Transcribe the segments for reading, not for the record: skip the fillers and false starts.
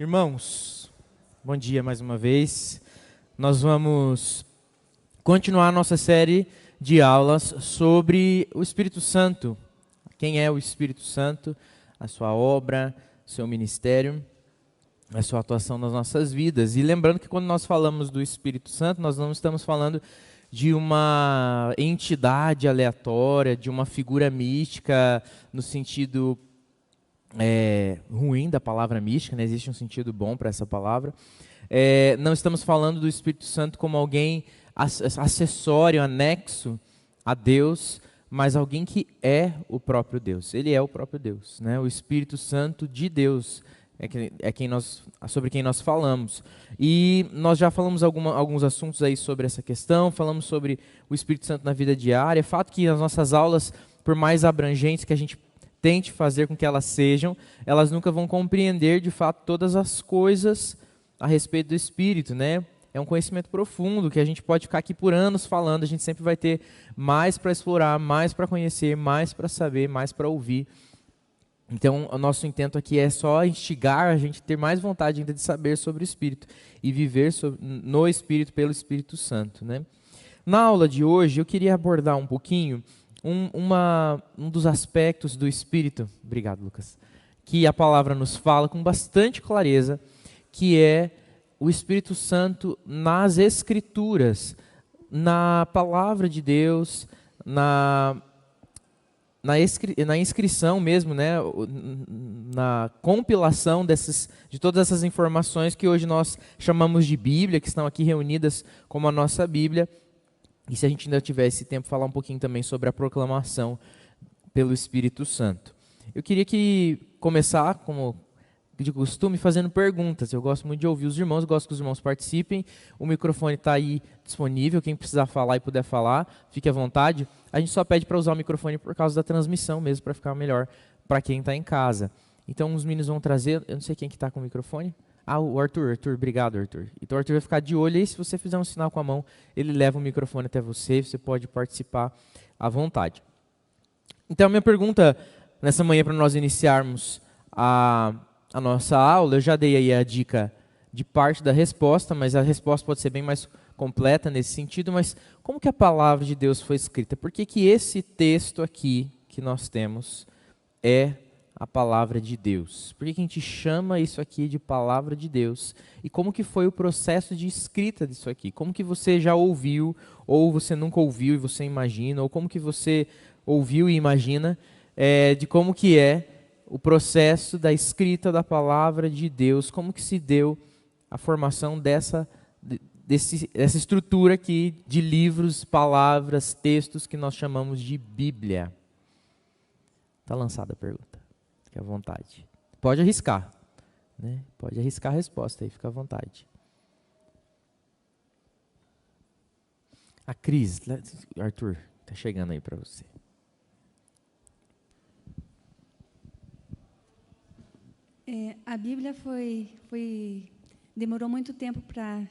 Irmãos, bom dia mais uma vez. Nós vamos continuar a nossa série de aulas sobre o Espírito Santo. Quem é o Espírito Santo, a sua obra, seu ministério, a sua atuação nas nossas vidas. E lembrando que quando nós falamos do Espírito Santo, nós não estamos falando de uma entidade aleatória, de uma figura mística no sentido ruim da palavra mística, né? Existe um sentido bom para essa palavra. Não estamos falando do Espírito Santo como alguém acessório, anexo a Deus, mas alguém que é o próprio Deus. Ele é o próprio Deus, né? O Espírito Santo de Deus sobre quem nós falamos. E nós já falamos alguns assuntos aí sobre essa questão, falamos sobre o Espírito Santo na vida diária. É fato que as nossas aulas, por mais abrangentes que a gente tente fazer com que elas sejam, elas nunca vão compreender de fato todas as coisas a respeito do Espírito, né? É um conhecimento profundo que a gente pode ficar aqui por anos falando, a gente sempre vai ter mais para explorar, mais para conhecer, mais para saber, mais para ouvir. Então, o nosso intento aqui é só instigar a gente a ter mais vontade ainda de saber sobre o Espírito e viver no Espírito, pelo Espírito Santo, né? Na aula de hoje, eu queria abordar um pouquinho um dos aspectos do Espírito, obrigado, Lucas, que a palavra nos fala com bastante clareza, que é o Espírito Santo nas Escrituras, na palavra de Deus, na inscrição mesmo, né, na compilação de todas essas informações que hoje nós chamamos de Bíblia, que estão aqui reunidas como a nossa Bíblia. E se a gente ainda tiver esse tempo, falar um pouquinho também sobre a proclamação pelo Espírito Santo. Eu queria começar, como de costume, fazendo perguntas. Eu gosto muito de ouvir os irmãos, gosto que os irmãos participem. O microfone está aí disponível, quem precisar falar e puder falar, fique à vontade. A gente só pede para usar o microfone por causa da transmissão mesmo, para ficar melhor para quem está em casa. Então os meninos vão trazer, eu não sei quem que está com o microfone. O Arthur, obrigado, Arthur. Então o Arthur vai ficar de olho aí, se você fizer um sinal com a mão, ele leva o microfone até você pode participar à vontade. Então a minha pergunta nessa manhã, para nós iniciarmos a nossa aula, eu já dei aí a dica de parte da resposta, mas a resposta pode ser bem mais completa nesse sentido, mas como que a palavra de Deus foi escrita? Por que esse texto aqui que nós temos é a palavra de Deus? Por que a gente chama isso aqui de palavra de Deus? E como que foi o processo de escrita disso aqui? Como que você já ouviu, ou você nunca ouviu e você imagina, ou como que você ouviu e imagina de como que é o processo da escrita da palavra de Deus, como que se deu a formação dessa estrutura aqui de livros, palavras, textos que nós chamamos de Bíblia? Está lançada a pergunta. Fique à vontade. Pode arriscar, né? Pode arriscar a resposta aí, fica à vontade. A Cris, Arthur, está chegando aí para você. A Bíblia demorou muito tempo para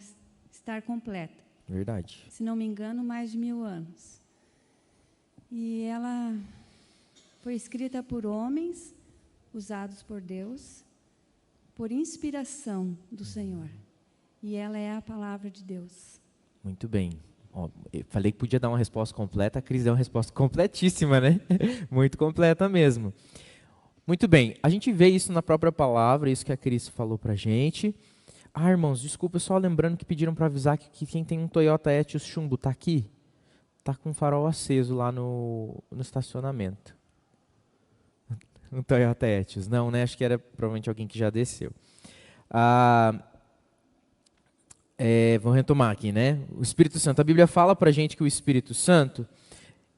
estar completa. Verdade. Se não me engano, mais de 1000 anos. E ela foi escrita por homens, usados por Deus, por inspiração do Senhor. E ela é a palavra de Deus. Muito bem. Eu falei que podia dar uma resposta completa, a Cris deu uma resposta completíssima, né? Muito completa mesmo. Muito bem, a gente vê isso na própria palavra, isso que a Cris falou pra gente. Irmãos, desculpa, só lembrando que pediram para avisar que quem tem um Toyota Etios chumbo está aqui? Está com o farol aceso lá no estacionamento. Um Toyota Etios. Não, né? Acho que era provavelmente alguém que já desceu. Vamos retomar aqui, né? O Espírito Santo. A Bíblia fala para a gente que o Espírito Santo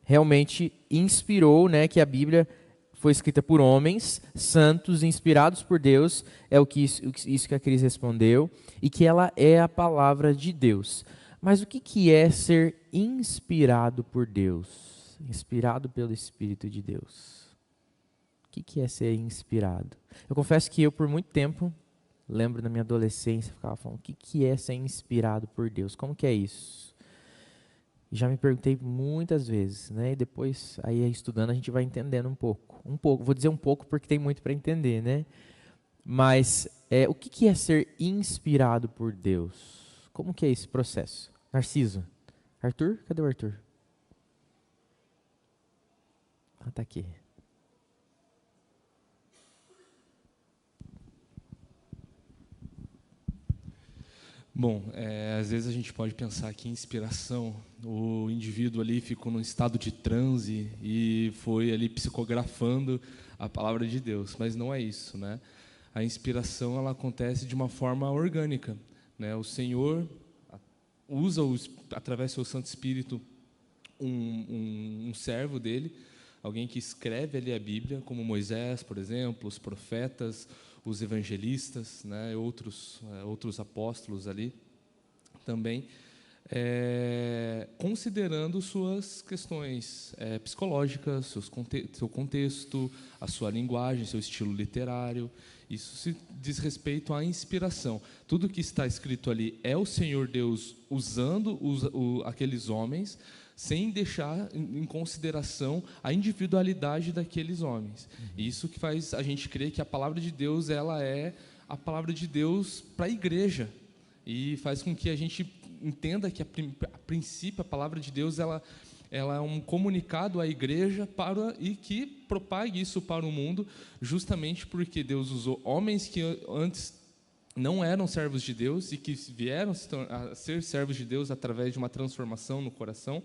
realmente inspirou, né? Que a Bíblia foi escrita por homens santos, inspirados por Deus, isso que a Cris respondeu, e que ela é a palavra de Deus. Mas o que é ser inspirado por Deus? Inspirado pelo Espírito de Deus. O que é ser inspirado? Eu confesso que eu, por muito tempo, lembro da minha adolescência, ficava falando, o que é ser inspirado por Deus? Como que é isso? E já me perguntei muitas vezes, né? E depois, aí estudando, a gente vai entendendo um pouco. Vou dizer um pouco porque tem muito para entender, né? Mas o que é ser inspirado por Deus? Como que é esse processo? Narciso. Arthur? Cadê o Arthur? Ah, tá aqui. Bom, às vezes a gente pode pensar que inspiração, o indivíduo ali ficou num estado de transe e foi ali psicografando a palavra de Deus, mas não é isso, né? A inspiração, ela acontece de uma forma orgânica, né? O Senhor usa, através do seu Santo Espírito, um servo dele, alguém que escreve ali a Bíblia, como Moisés, por exemplo, os profetas, os evangelistas, né, outros apóstolos ali também, considerando suas questões psicológicas, seu contexto, a sua linguagem, seu estilo literário. Isso se diz respeito à inspiração. Tudo que está escrito ali é o Senhor Deus usando aqueles homens, sem deixar em consideração a individualidade daqueles homens. Isso que faz a gente crer que a palavra de Deus, ela é a palavra de Deus para a igreja, e faz com que a gente entenda que a princípio a palavra de Deus ela é um comunicado à igreja e que propague isso para o mundo, justamente porque Deus usou homens que antes não eram servos de Deus e que vieram a ser servos de Deus através de uma transformação no coração,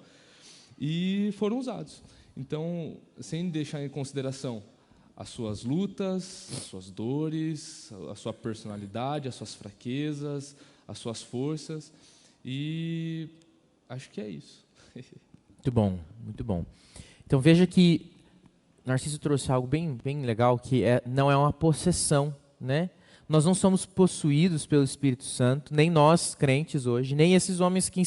e foram usados. Então, sem deixar em consideração as suas lutas, as suas dores, a sua personalidade, as suas fraquezas, as suas forças, e acho que é isso. Muito bom, muito bom. Então veja que Narciso trouxe algo bem, bem legal, que não é uma possessão, né? Nós não somos possuídos pelo Espírito Santo, nem nós, crentes hoje, nem esses homens que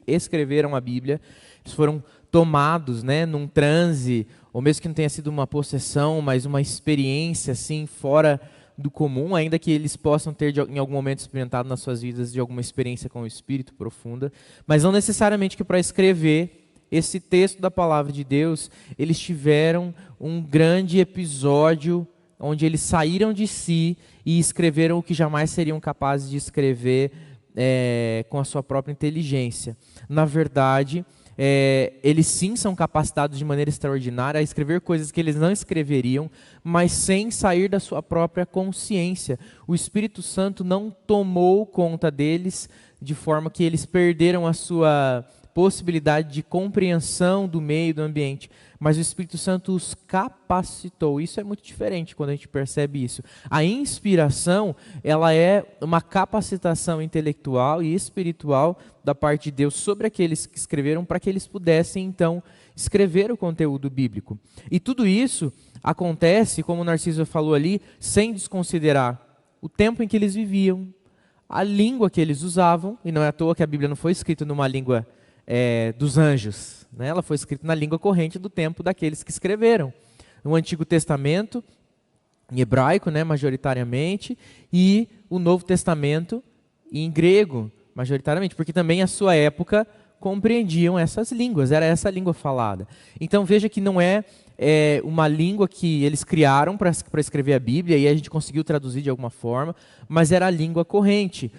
escreveram a Bíblia. Eles foram tomados, né, num transe, ou mesmo que não tenha sido uma possessão, mas uma experiência assim, fora do comum, ainda que eles possam ter em algum momento experimentado nas suas vidas de alguma experiência com o Espírito profunda, mas não necessariamente que para escrever esse texto da palavra de Deus, eles tiveram um grande episódio onde eles saíram de si e escreveram o que jamais seriam capazes de escrever com a sua própria inteligência. Na verdade, eles sim são capacitados de maneira extraordinária a escrever coisas que eles não escreveriam, mas sem sair da sua própria consciência. O Espírito Santo não tomou conta deles de forma que eles perderam a sua possibilidade de compreensão do meio, do ambiente, mas o Espírito Santo os capacitou. Isso é muito diferente quando a gente percebe isso. A inspiração, ela é uma capacitação intelectual e espiritual da parte de Deus sobre aqueles que escreveram, para que eles pudessem, então, escrever o conteúdo bíblico. E tudo isso acontece, como o Narciso falou ali, sem desconsiderar o tempo em que eles viviam, a língua que eles usavam, e não é à toa que a Bíblia não foi escrita numa língua dos anjos, né? Ela foi escrita na língua corrente do tempo daqueles que escreveram. No Antigo Testamento, em hebraico, né, majoritariamente, e o Novo Testamento em grego, majoritariamente, porque também a sua época compreendiam essas línguas, era essa língua falada. Então veja que não é uma língua que eles criaram para escrever a Bíblia, e a gente conseguiu traduzir de alguma forma, mas era a língua corrente.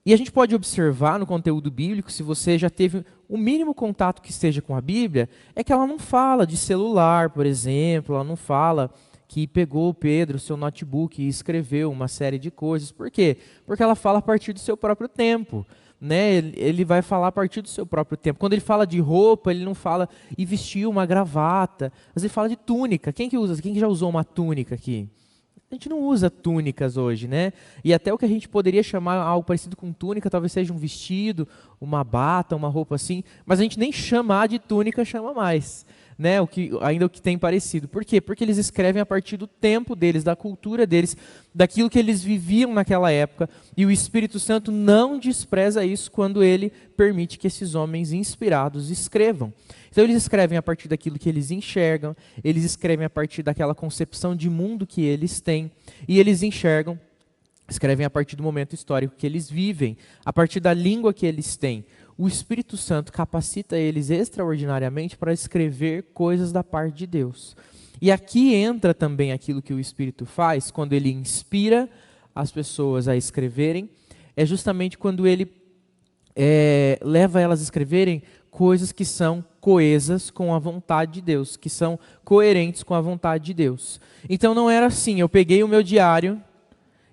E a gente pode observar no conteúdo bíblico, se você já teve o mínimo contato que esteja com a Bíblia, é que ela não fala de celular, por exemplo, ela não fala que pegou Pedro, seu notebook, e escreveu uma série de coisas. Por quê? Porque ela fala a partir do seu próprio tempo, né? Ele vai falar a partir do seu próprio tempo. Quando ele fala de roupa, ele não fala e vestiu uma gravata, mas ele fala de túnica. Quem que já usou uma túnica aqui? A gente não usa túnicas hoje, né? E até o que a gente poderia chamar algo parecido com túnica, talvez seja um vestido, uma bata, uma roupa assim, mas a gente nem chamar de túnica chama mais, né? Ainda o que tem parecido. Por quê? Porque eles escrevem a partir do tempo deles, da cultura deles, daquilo que eles viviam naquela época, e o Espírito Santo não despreza isso quando ele permite que esses homens inspirados escrevam. Então eles escrevem a partir daquilo que eles enxergam, eles escrevem a partir daquela concepção de mundo que eles têm, e eles escrevem a partir do momento histórico que eles vivem, a partir da língua que eles têm. O Espírito Santo capacita eles extraordinariamente para escrever coisas da parte de Deus. E aqui entra também aquilo que o Espírito faz quando ele inspira as pessoas a escreverem é justamente quando ele leva elas a escreverem coisas que são coesas com a vontade de Deus, que são coerentes com a vontade de Deus. Então não era assim, eu peguei o meu diário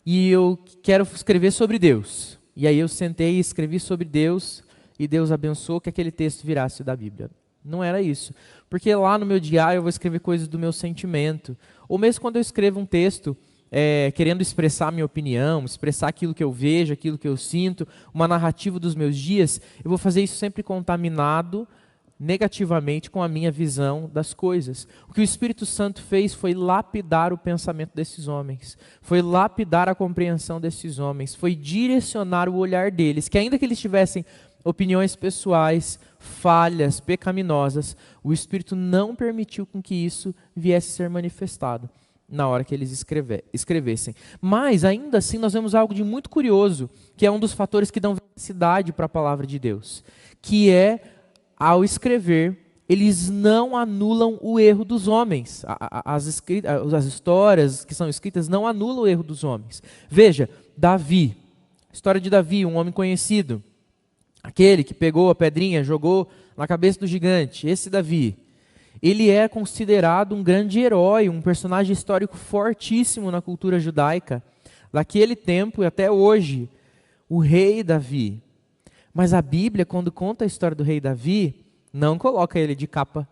e eu quero escrever sobre Deus. E aí eu sentei e escrevi sobre Deus e Deus abençoou que aquele texto virasse da Bíblia. Não era isso. Porque lá no meu diário eu vou escrever coisas do meu sentimento. Ou mesmo quando eu escrevo um texto querendo expressar minha opinião, expressar aquilo que eu vejo, aquilo que eu sinto, uma narrativa dos meus dias, eu vou fazer isso sempre contaminado negativamente com a minha visão das coisas. O que o Espírito Santo fez foi lapidar o pensamento desses homens, foi lapidar a compreensão desses homens, foi direcionar o olhar deles, que ainda que eles tivessem opiniões pessoais, falhas, pecaminosas, o Espírito não permitiu com que isso viesse a ser manifestado na hora que eles escrevessem. Mas, ainda assim, nós vemos algo de muito curioso, que é um dos fatores que dão veracidade para a palavra de Deus, que é, ao escrever, eles não anulam o erro dos homens. As histórias que são escritas não anulam o erro dos homens. Veja, Davi, a história de Davi, um homem conhecido, aquele que pegou a pedrinha, jogou na cabeça do gigante, esse Davi, ele é considerado um grande herói, um personagem histórico fortíssimo na cultura judaica, daquele tempo e até hoje, o rei Davi. Mas a Bíblia, quando conta a história do rei Davi, não coloca ele de capa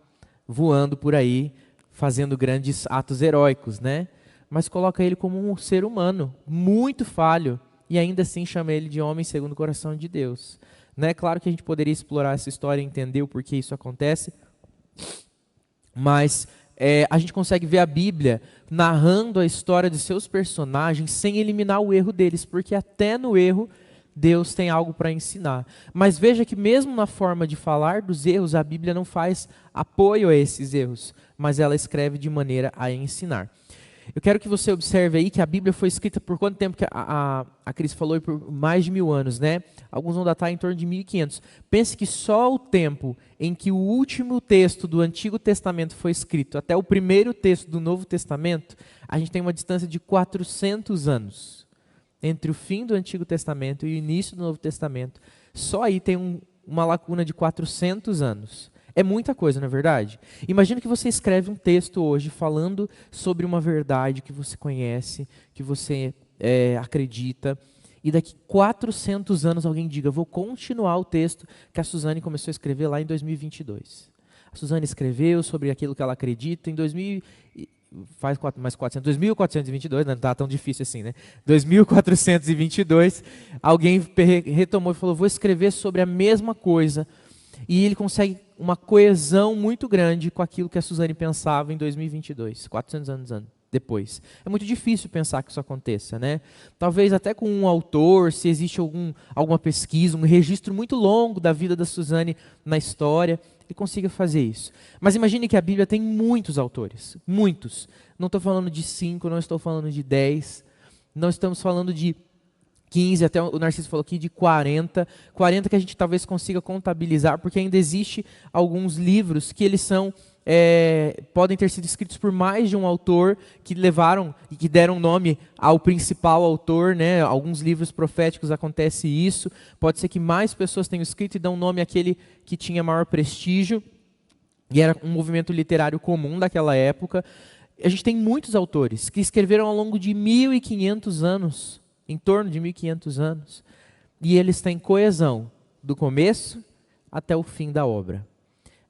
voando por aí, fazendo grandes atos heróicos, né? Mas coloca ele como um ser humano, muito falho, e ainda assim chama ele de homem segundo o coração de Deus. Né? Claro que a gente poderia explorar essa história e entender o porquê isso acontece, mas a gente consegue ver a Bíblia narrando a história de seus personagens sem eliminar o erro deles, porque até no erro Deus tem algo para ensinar. Mas veja que mesmo na forma de falar dos erros, a Bíblia não faz apoio a esses erros, mas ela escreve de maneira a ensinar. Eu quero que você observe aí que a Bíblia foi escrita por quanto tempo, que a Cris falou, por mais de 1000 anos, né? Alguns vão datar em torno de 1500. Pense que só o tempo em que o último texto do Antigo Testamento foi escrito até o primeiro texto do Novo Testamento, a gente tem uma distância de 400 anos. Entre o fim do Antigo Testamento e o início do Novo Testamento, só aí tem uma lacuna de 400 anos. É muita coisa, não é verdade? Imagina que você escreve um texto hoje falando sobre uma verdade que você conhece, que você acredita, e daqui 400 anos alguém diga, vou continuar o texto que a Suzane começou a escrever lá em 2022. A Suzane escreveu sobre aquilo que ela acredita em 2422, não está tão difícil assim, né? 2422, alguém retomou e falou, vou escrever sobre a mesma coisa, e ele consegue uma coesão muito grande com aquilo que a Suzane pensava em 2022, 400 anos depois. É muito difícil pensar que isso aconteça, né? Talvez até com um autor, se existe alguma pesquisa, um registro muito longo da vida da Suzane na história, ele consiga fazer isso. Mas imagine que a Bíblia tem muitos autores, muitos. Não estou falando de 5, não estou falando de 10, não estamos falando de 15, até o Narciso falou aqui de 40 que a gente talvez consiga contabilizar, porque ainda existe alguns livros que eles podem ter sido escritos por mais de um autor, que levaram e que deram nome ao principal autor, né? Alguns livros proféticos acontece isso, pode ser que mais pessoas tenham escrito e dão nome àquele que tinha maior prestígio, e era um movimento literário comum daquela época. A gente tem muitos autores que escreveram ao longo de 1500 anos, em torno de 1500 anos, e eles têm coesão do começo até o fim da obra.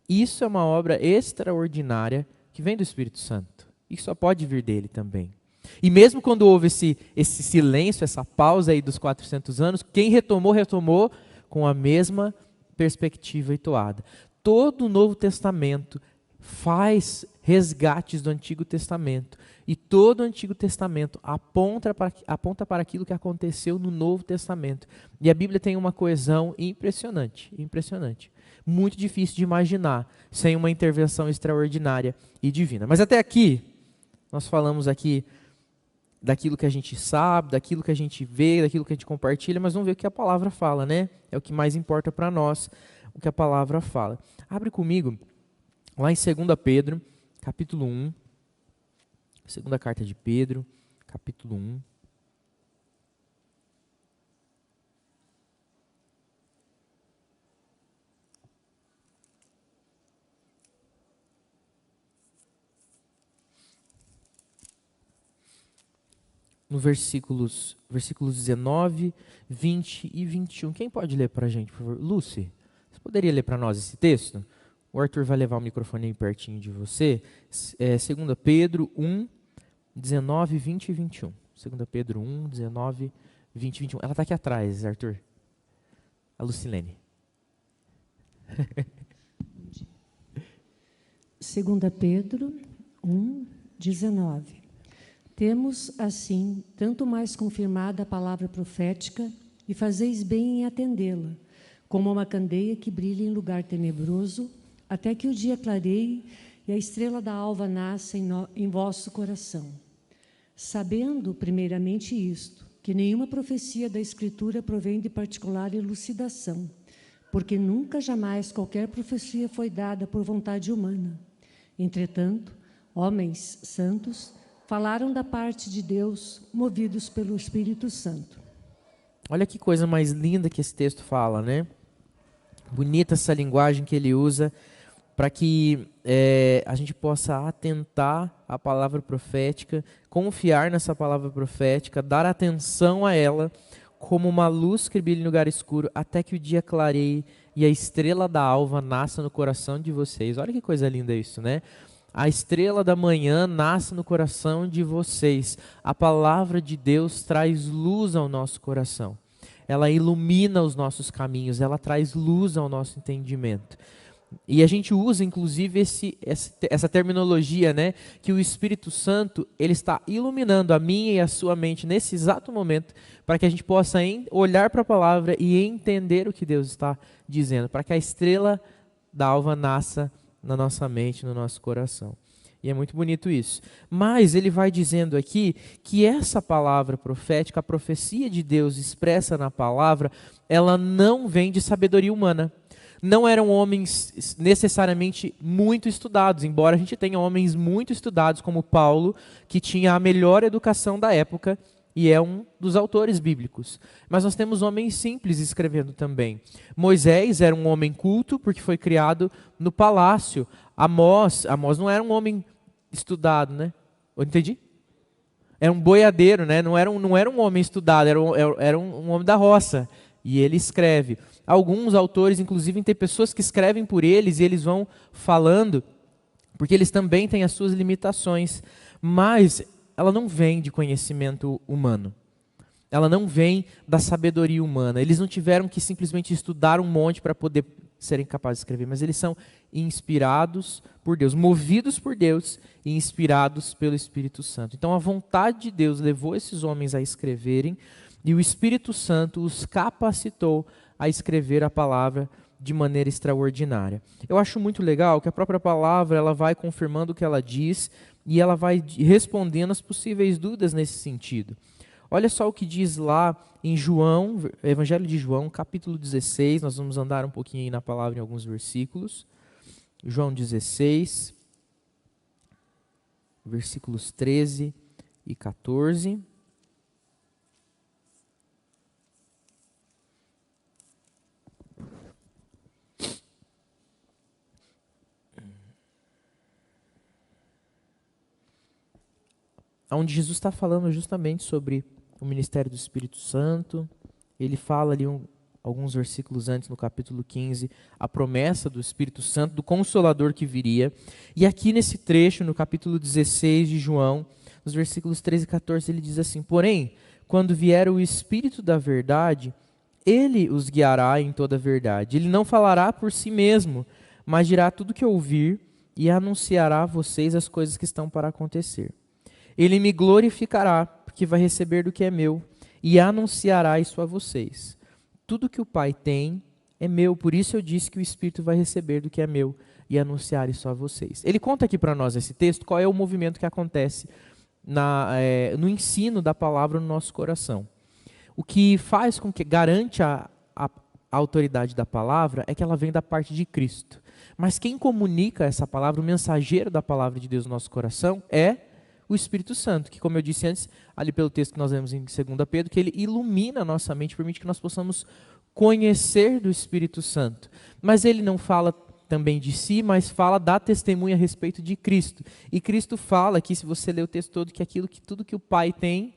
Isso é uma obra extraordinária que vem do Espírito Santo, e só pode vir dele também. E mesmo quando houve esse silêncio, essa pausa aí dos 400 anos, quem retomou com a mesma perspectiva e toada. Todo o Novo Testamento faz resgates do Antigo Testamento. E todo o Antigo Testamento aponta para aquilo que aconteceu no Novo Testamento. E a Bíblia tem uma coesão impressionante, impressionante. Muito difícil de imaginar sem uma intervenção extraordinária e divina. Mas até aqui, nós falamos aqui daquilo que a gente sabe, daquilo que a gente vê, daquilo que a gente compartilha, mas vamos ver o que a palavra fala, né? É o que mais importa para nós, o que a palavra fala. Abre comigo lá em 2 Pedro, capítulo 1. Segunda carta de Pedro, capítulo 1. no versículos 19, 20 e 21. Quem pode ler para a gente, por favor? Lúcia, você poderia ler para nós esse texto? O Arthur vai levar o microfone aí pertinho de você. 2 Pedro 1, 19, 20 e 21. 2 Pedro 1, 19, 20 e 21. Ela está aqui atrás, Arthur. A Lucilene. 2 Pedro 1, 19. Temos, assim, tanto mais confirmada a palavra profética, e fazeis bem em atendê-la, como uma candeia que brilha em lugar tenebroso, até que o dia clareie e a estrela da alva nasça em vosso coração. Sabendo, primeiramente, isto, que nenhuma profecia da Escritura provém de particular elucidação, porque nunca jamais qualquer profecia foi dada por vontade humana. Entretanto, homens santos falaram da parte de Deus, movidos pelo Espírito Santo. Olha que coisa mais linda que esse texto fala, né? Bonita essa linguagem que ele usa para que a gente possa atentar à palavra profética, confiar nessa palavra profética, dar atenção a ela como uma luz que brilha em lugar escuro, até que o dia clareie e a estrela da alva nasça no coração de vocês. Olha que coisa linda isso, né? A estrela da manhã nasce no coração de vocês. A palavra de Deus traz luz ao nosso coração. Ela ilumina os nossos caminhos, ela traz luz ao nosso entendimento. E a gente usa, inclusive, essa terminologia, né? Que o Espírito Santo, ele está iluminando a minha e a sua mente nesse exato momento, para que a gente possa olhar para a palavra e entender o que Deus está dizendo, para que a estrela da alva nasça na nossa mente, no nosso coração. E é muito bonito isso. Mas ele vai dizendo aqui que essa palavra profética, a profecia de Deus expressa na palavra, ela não vem de sabedoria humana. Não eram homens necessariamente muito estudados, embora a gente tenha homens muito estudados, como Paulo, que tinha a melhor educação da época e é um dos autores bíblicos. Mas nós temos homens simples escrevendo também. Moisés era um homem culto, porque foi criado no palácio. Amós não era um homem estudado, né? Eu entendi? Era um boiadeiro, né? Não era um homem estudado, era um homem da roça. E ele escreve. Alguns autores, inclusive, tem pessoas que escrevem por eles e eles vão falando, porque eles também têm as suas limitações. Mas ela não vem de conhecimento humano. Ela não vem da sabedoria humana. Eles não tiveram que simplesmente estudar um monte para poder serem capazes de escrever, mas eles são inspirados por Deus, movidos por Deus e inspirados pelo Espírito Santo. Então a vontade de Deus levou esses homens a escreverem e o Espírito Santo os capacitou a escrever a palavra de maneira extraordinária. Eu acho muito legal que a própria palavra ela vai confirmando o que ela diz e ela vai respondendo as possíveis dúvidas nesse sentido. Olha só o que diz lá em João, Evangelho de João, capítulo 16, nós vamos andar um pouquinho aí na palavra em alguns versículos. João 16, versículos 13 e 14. Onde Jesus está falando justamente sobre o ministério do Espírito Santo. Ele fala ali alguns versículos antes, no capítulo 15, a promessa do Espírito Santo, do Consolador que viria. E aqui nesse trecho, no capítulo 16 de João, nos versículos 13 e 14, ele diz assim: porém, quando vier o Espírito da verdade, ele os guiará em toda a verdade. Ele não falará por si mesmo, mas dirá tudo o que ouvir e anunciará a vocês as coisas que estão para acontecer. Ele me glorificará, porque vai receber do que é meu, e anunciará isso a vocês. Tudo que o Pai tem é meu, por isso eu disse que o Espírito vai receber do que é meu e anunciar isso a vocês. Ele conta aqui para nós esse texto, qual é o movimento que acontece no ensino da palavra no nosso coração. O que faz com que garante a autoridade da palavra é que ela vem da parte de Cristo. Mas quem comunica essa palavra, o mensageiro da palavra de Deus no nosso coração é o Espírito Santo, que, como eu disse antes, ali pelo texto que nós lemos em 2 Pedro, que ele ilumina a nossa mente, permite que nós possamos conhecer do Espírito Santo. Mas ele não fala também de si, mas fala da testemunha a respeito de Cristo. E Cristo fala aqui, se você ler o texto todo, que tudo que o Pai tem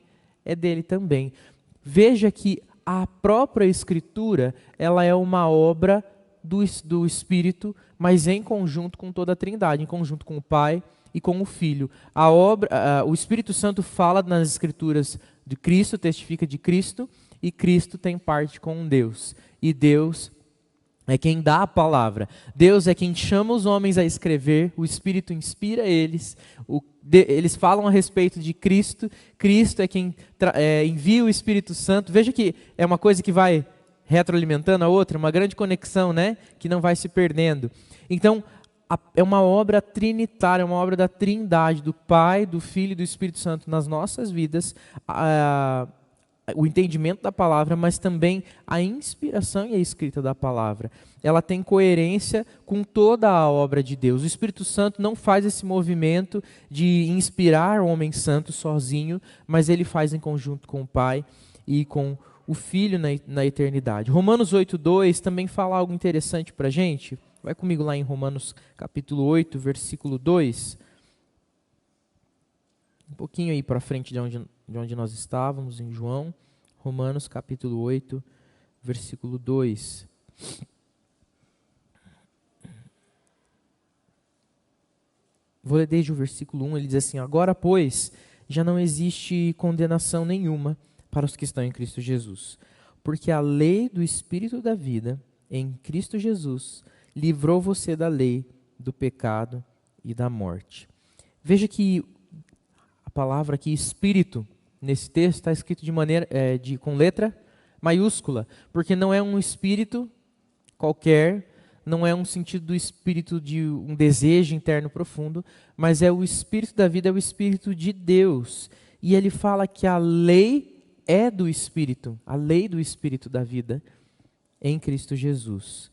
é dele também. Veja que a própria Escritura, ela é uma obra do Espírito, mas em conjunto com toda a Trindade, em conjunto com o Pai e com o Filho. O Espírito Santo fala nas Escrituras de Cristo, testifica de Cristo, e Cristo tem parte com Deus. E Deus é quem dá a palavra. Deus é quem chama os homens a escrever, o Espírito inspira eles, eles falam a respeito de Cristo, Cristo é quem envia o Espírito Santo. Veja que é uma coisa que vai retroalimentando a outra, uma grande conexão, né? Que não vai se perdendo. Então, é uma obra trinitária, uma obra da Trindade, do Pai, do Filho e do Espírito Santo nas nossas vidas, o entendimento da palavra, mas também a inspiração e a escrita da palavra. Ela tem coerência com toda a obra de Deus. O Espírito Santo não faz esse movimento de inspirar o homem santo sozinho, mas ele faz em conjunto com o Pai e com o Filho na eternidade. Romanos 8:2 também fala algo interessante para a gente. Vai comigo lá em Romanos capítulo 8, versículo 2. Um pouquinho aí para frente de onde nós estávamos, em João. Romanos capítulo 8, versículo 2. Vou ler desde o versículo 1, ele diz assim: agora, pois, já não existe condenação nenhuma para os que estão em Cristo Jesus, porque a lei do Espírito da vida, em Cristo Jesus, livrou você da lei, do pecado e da morte. Veja que a palavra aqui, Espírito, nesse texto está escrito com letra maiúscula, porque não é um espírito qualquer, não é um sentido do espírito de um desejo interno profundo, mas é o Espírito da vida, é o Espírito de Deus. E ele fala que a lei é do Espírito, a lei do Espírito da vida em Cristo Jesus.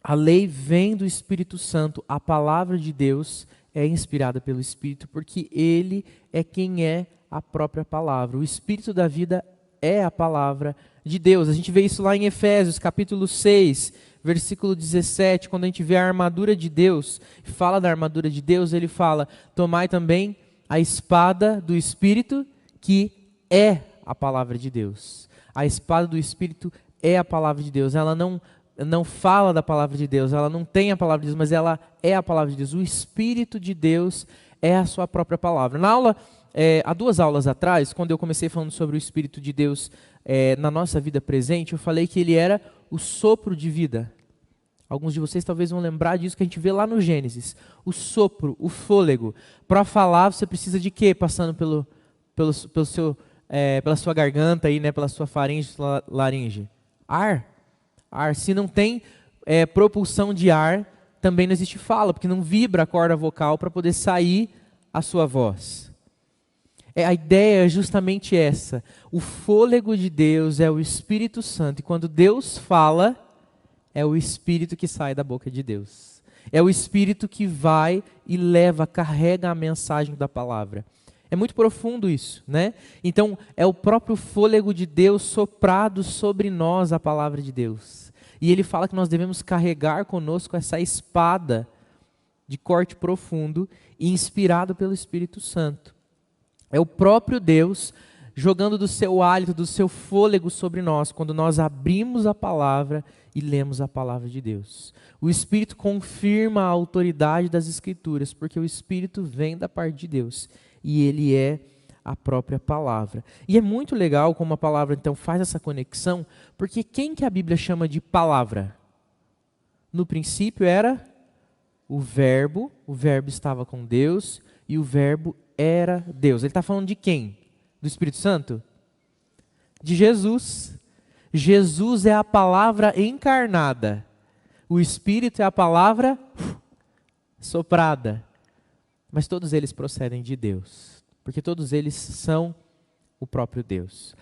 A lei vem do Espírito Santo, a palavra de Deus é inspirada pelo Espírito, porque ele é quem é a própria palavra. O Espírito da vida é a palavra de Deus. A gente vê isso lá em Efésios, capítulo 6, versículo 17, quando a gente vê a armadura de Deus, fala da armadura de Deus, ele fala: tomai também a espada do Espírito, que é a palavra de Deus. A espada do Espírito é a palavra de Deus. Ela não fala da palavra de Deus, ela não tem a palavra de Deus, mas ela é a palavra de Deus. O Espírito de Deus é a sua própria palavra. Na aula, há 2 aulas atrás, quando eu comecei falando sobre o Espírito de Deus na nossa vida presente, eu falei que ele era o sopro de vida. Alguns de vocês talvez vão lembrar disso que a gente vê lá no Gênesis. O sopro, o fôlego. Para falar, você precisa de quê? Passando pela sua garganta, aí, né, pela sua faringe, sua laringe. Ar. Se não tem propulsão de ar, também não existe fala, porque não vibra a corda vocal para poder sair a sua voz. A ideia é justamente essa. O fôlego de Deus é o Espírito Santo, e quando Deus fala, é o Espírito que sai da boca de Deus. É o Espírito que vai e carrega a mensagem da palavra. É muito profundo isso, né? Então, é o próprio fôlego de Deus soprado sobre nós a palavra de Deus. E ele fala que nós devemos carregar conosco essa espada de corte profundo e inspirado pelo Espírito Santo. É o próprio Deus jogando do seu hálito, do seu fôlego sobre nós, quando nós abrimos a palavra e lemos a palavra de Deus. O Espírito confirma a autoridade das Escrituras, porque o Espírito vem da parte de Deus e ele é a própria palavra. E é muito legal como a palavra então faz essa conexão, porque quem que a Bíblia chama de palavra? No princípio era o verbo estava com Deus e o verbo era Deus. Ele está falando de quem? Do Espírito Santo? De Jesus. Jesus é a palavra encarnada. O Espírito é a palavra soprada. Mas todos eles procedem de Deus, porque todos eles são o próprio Deus.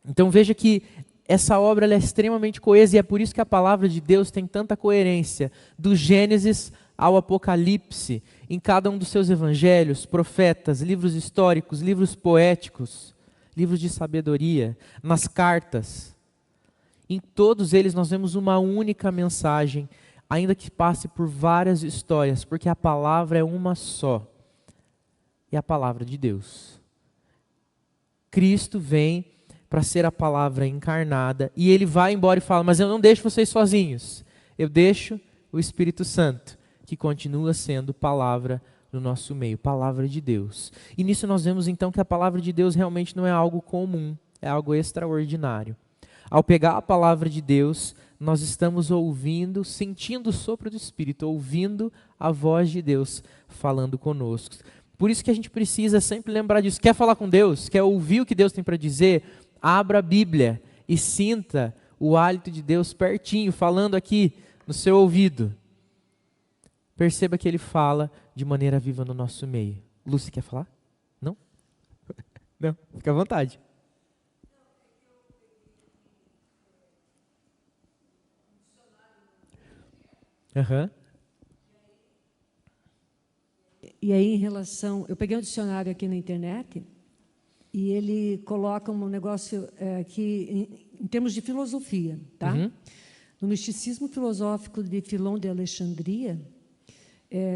Então veja que essa obra ela é extremamente coesa, e é por isso que a palavra de Deus tem tanta coerência, do Gênesis ao Apocalipse, em cada um dos seus evangelhos, profetas, livros históricos, livros poéticos, livros de sabedoria, nas cartas. Em todos eles nós vemos uma única mensagem, ainda que passe por várias histórias, porque a palavra é uma só. É a palavra de Deus. Cristo vem para ser a palavra encarnada, e ele vai embora e fala, mas eu não deixo vocês sozinhos, eu deixo o Espírito Santo, que continua sendo palavra no nosso meio, palavra de Deus. E nisso nós vemos então que a palavra de Deus realmente não é algo comum, é algo extraordinário. Ao pegar a palavra de Deus, nós estamos ouvindo, sentindo o sopro do Espírito, ouvindo a voz de Deus falando conosco. Por isso que a gente precisa sempre lembrar disso. Quer falar com Deus? Quer ouvir o que Deus tem para dizer? Abra a Bíblia e sinta o hálito de Deus pertinho, falando aqui no seu ouvido. Perceba que Ele fala de maneira viva no nosso meio. Lúcia, quer falar? Não? Não, fica à vontade. Aham. E aí, em relação... Eu peguei um dicionário aqui na internet e ele coloca um negócio aqui em termos de filosofia. Tá? Uhum. No misticismo filosófico de Filon de Alexandria,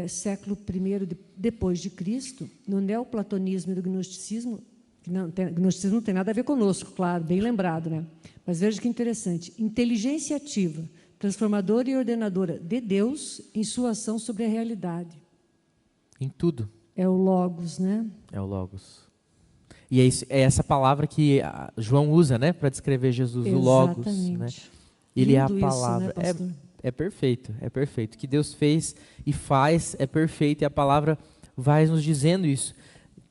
século I depois de Cristo, no neoplatonismo e do gnosticismo, gnosticismo não tem nada a ver conosco, claro, bem lembrado, né? Mas veja que interessante. Inteligência ativa, transformadora e ordenadora de Deus em sua ação sobre a realidade. Em tudo. É o Logos, né? É o Logos. E é essa palavra que João usa, né, para descrever Jesus, o Logos. Né? Ele é a palavra. Isso, né, é perfeito, é perfeito. O que Deus fez e faz é perfeito, e a palavra vai nos dizendo isso.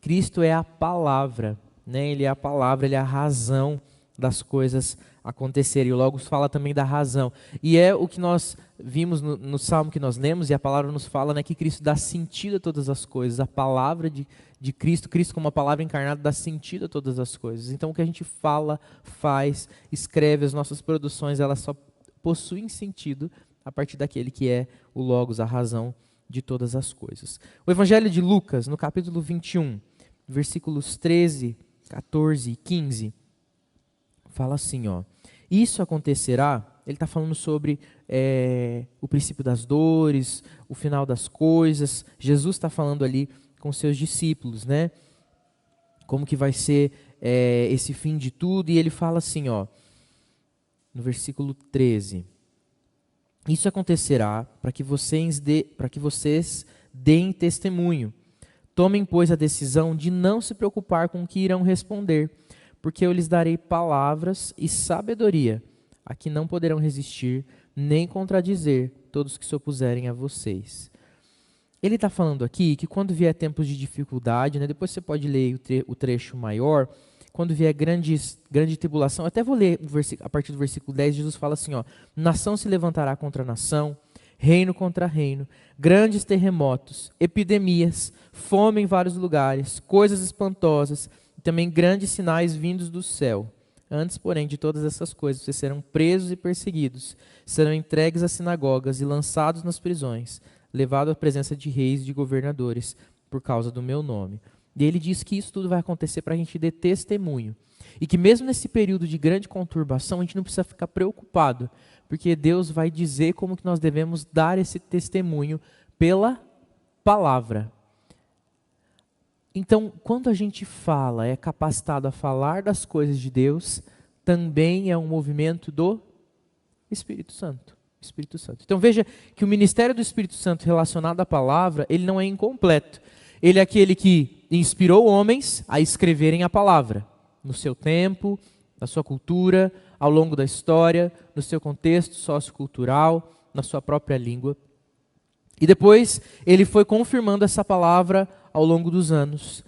Cristo é a palavra, né? Ele é a palavra, ele é a razão das coisas acontecerem. O Logos fala também da razão. E é o que nós vimos no salmo que nós lemos, e a palavra nos fala, né, que Cristo dá sentido a todas as coisas. A palavra de Cristo, Cristo como a palavra encarnada, dá sentido a todas as coisas. Então o que a gente fala, faz, escreve, as nossas produções, elas só possuem sentido a partir daquele que é o Logos, a razão de todas as coisas. O Evangelho de Lucas, no capítulo 21, versículos 13, 14 e 15, fala assim, ó. Isso acontecerá, ele está falando sobre o princípio das dores, o final das coisas. Jesus está falando ali com seus discípulos, né? Como que vai ser esse fim de tudo. E ele fala assim, ó, no versículo 13. Isso acontecerá para que vocês deem testemunho. Tomem, pois, a decisão de não se preocupar com o que irão responder, porque eu lhes darei palavras e sabedoria, a que não poderão resistir nem contradizer todos que se opuserem a vocês. Ele está falando aqui que quando vier tempos de dificuldade, né, depois você pode ler o trecho maior, quando vier grande tribulação, até vou ler a partir do versículo 10, Jesus fala assim, ó, nação se levantará contra nação, reino contra reino, grandes terremotos, epidemias, fome em vários lugares, coisas espantosas, e também grandes sinais vindos do céu. Antes, porém, de todas essas coisas, vocês serão presos e perseguidos, serão entregues às sinagogas e lançados nas prisões, levados à presença de reis e de governadores, por causa do meu nome. E ele diz que isso tudo vai acontecer para a gente dar testemunho. E que mesmo nesse período de grande conturbação, a gente não precisa ficar preocupado, porque Deus vai dizer como que nós devemos dar esse testemunho pela palavra. Então, quando a gente fala, é capacitado a falar das coisas de Deus, também é um movimento do Espírito Santo. Espírito Santo. Então veja que o ministério do Espírito Santo relacionado à palavra, ele não é incompleto. Ele é aquele que inspirou homens a escreverem a palavra, no seu tempo, na sua cultura, ao longo da história, no seu contexto sociocultural, na sua própria língua. E depois ele foi confirmando essa palavra ao longo dos anos.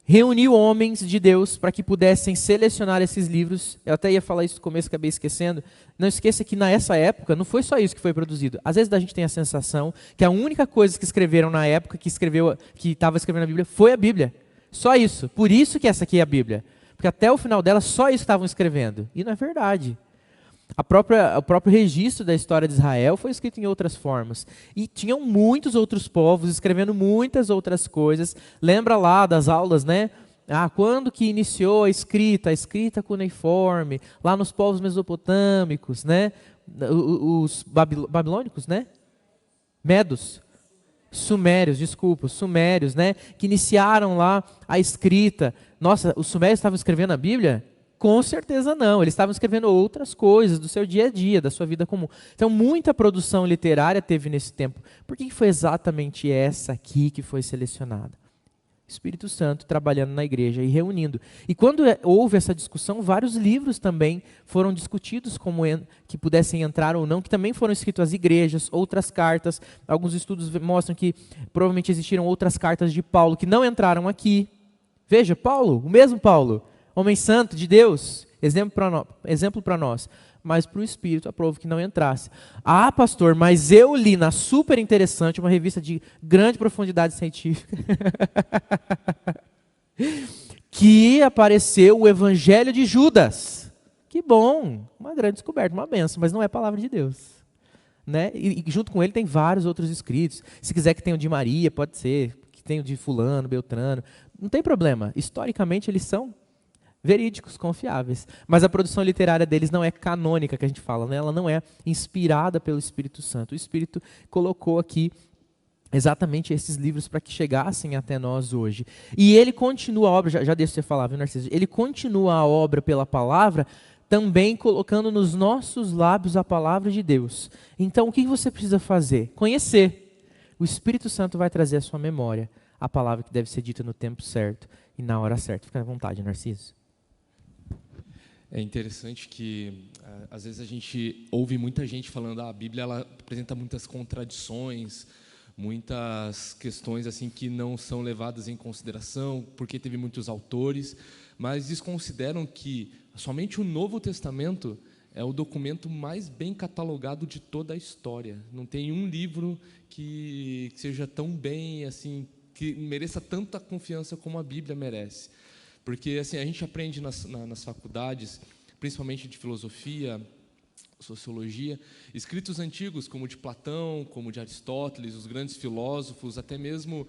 Reuniu homens de Deus para que pudessem selecionar esses livros. Eu até ia falar isso no começo, acabei esquecendo. Não esqueça que nessa época não foi só isso que foi produzido. Às vezes a gente tem a sensação que a única coisa que escreveram na época, que estava escrevendo a Bíblia, foi a Bíblia. Só isso. Por isso que essa aqui é a Bíblia. Porque até o final dela só isso estavam escrevendo. E não é verdade. O próprio registro da história de Israel foi escrito em outras formas. E tinham muitos outros povos escrevendo muitas outras coisas. Lembra lá das aulas, né? Quando que iniciou a escrita cuneiforme, lá nos povos mesopotâmicos, né? Os babilônicos, né? Medos, Sumérios, desculpa, os sumérios, né, que iniciaram lá a escrita. Nossa, os sumérios estavam escrevendo a Bíblia? Com certeza não, eles estavam escrevendo outras coisas do seu dia a dia, da sua vida comum. Então, muita produção literária teve nesse tempo. Por que foi exatamente essa aqui que foi selecionada? Espírito Santo trabalhando na igreja e reunindo. E quando houve essa discussão, vários livros também foram discutidos como que pudessem entrar ou não, que também foram escritos às igrejas, outras cartas. Alguns estudos mostram que provavelmente existiram outras cartas de Paulo que não entraram aqui. Veja, Paulo, o mesmo Paulo, homem santo de Deus, exemplo para nós. Mas para o Espírito aprove que não entrasse. Ah, pastor, mas eu li na Super Interessante, uma revista de grande profundidade científica, que apareceu o Evangelho de Judas. Que bom, uma grande descoberta, uma benção, mas não é palavra de Deus. Né? E junto com ele tem vários outros escritos. Se quiser que tenha o de Maria, pode ser, que tenha o de fulano, Beltrano, não tem problema. Historicamente eles são verídicos, confiáveis. Mas a produção literária deles não é canônica, que a gente fala, né? Ela não é inspirada pelo Espírito Santo. O Espírito colocou aqui exatamente esses livros para que chegassem até nós hoje. E ele continua a obra, já deixa você falar, viu, Narciso? Ele continua a obra pela palavra, também colocando nos nossos lábios a palavra de Deus. Então, o que você precisa fazer? Conhecer. O Espírito Santo vai trazer à sua memória a palavra que deve ser dita no tempo certo e na hora certa. Fica à vontade, Narciso. É interessante que, às vezes, a gente ouve muita gente falando a Bíblia ela apresenta muitas contradições, muitas questões assim que não são levadas em consideração, porque teve muitos autores, mas desconsideram que somente o Novo Testamento é o documento mais bem catalogado de toda a história. Não tem um livro que seja tão bem, assim, que mereça tanta confiança como a Bíblia merece. Porque assim, a gente aprende nas faculdades, principalmente de filosofia, sociologia, escritos antigos como de Platão, como de Aristóteles, os grandes filósofos, até mesmo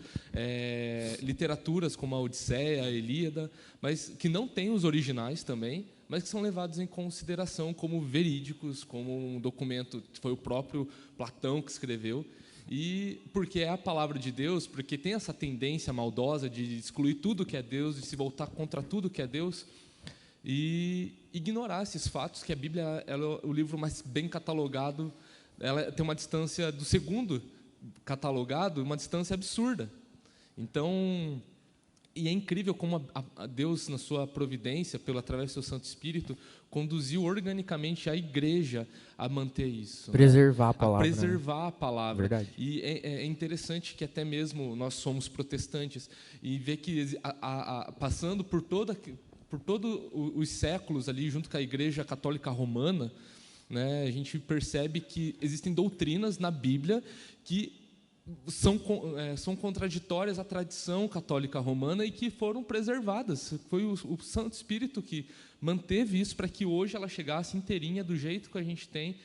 literaturas como a Odisseia, a Ilíada, mas que não têm os originais também, mas que são levados em consideração como verídicos, como um documento que foi o próprio Platão que escreveu. E porque é a palavra de Deus, porque tem essa tendência maldosa de excluir tudo que é Deus, de se voltar contra tudo que é Deus, e ignorar esses fatos, que a Bíblia ela é o livro mais bem catalogado, ela tem uma distância do segundo catalogado, uma distância absurda. Então, e é incrível como a Deus, na sua providência, através do seu Santo Espírito, conduziu organicamente a igreja a manter isso. Preservar, né? A palavra. A preservar a palavra. Verdade. E é interessante que até mesmo nós somos protestantes e ver que passando por todos os séculos ali, junto com a Igreja Católica Romana, né, a gente percebe que existem doutrinas na Bíblia que são contraditórias à tradição católica romana e que foram preservadas. Foi o Santo Espírito que manteve isso para que hoje ela chegasse inteirinha do jeito que a gente tem,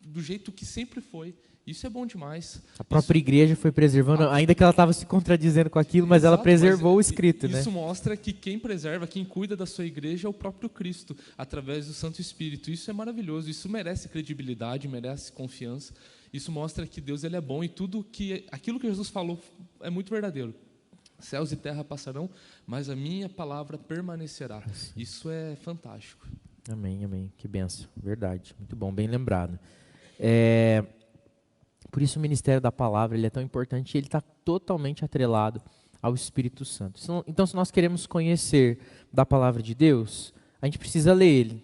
do jeito que sempre foi. Isso é bom demais. A própria igreja foi preservando, ainda que ela estava se contradizendo com aquilo, mas ela preservou o escrito. Isso mostra que quem preserva, quem cuida da sua igreja é o próprio Cristo, através do Santo Espírito. Isso é maravilhoso, isso merece credibilidade, merece confiança. Isso mostra que Deus ele é bom e aquilo que Jesus falou é muito verdadeiro. Céus e terra passarão, mas a minha palavra permanecerá. Isso é fantástico. Amém, amém. Que bênção. Verdade. Muito bom, bem lembrado. Por isso o ministério da palavra ele é tão importante e ele está totalmente atrelado ao Espírito Santo. Então, se nós queremos conhecer da palavra de Deus, a gente precisa ler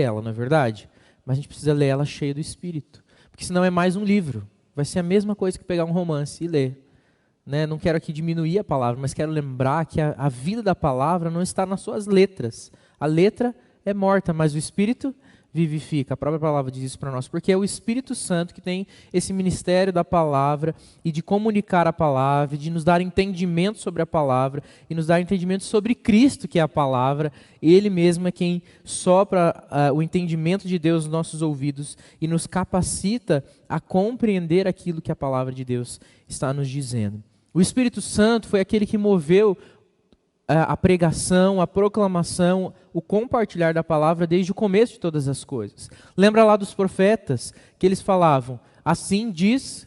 ela, não é verdade? Mas a gente precisa ler ela cheia do Espírito. Porque senão é mais um livro. Vai ser a mesma coisa que pegar um romance e ler. Né? Não quero aqui diminuir a palavra, mas quero lembrar que a vida da palavra não está nas suas letras. A letra é morta, mas o Espírito vivifica. A própria palavra diz isso para nós. Porque é o Espírito Santo que tem esse ministério da palavra e de comunicar a palavra, de nos dar entendimento sobre a palavra e nos dar entendimento sobre Cristo, que é a palavra. Ele mesmo é quem sopra o entendimento de Deus nos nossos ouvidos e nos capacita a compreender aquilo que a palavra de Deus está nos dizendo. O Espírito Santo foi aquele que moveu a pregação, a proclamação, o compartilhar da palavra desde o começo de todas as coisas. Lembra lá dos profetas que eles falavam, assim diz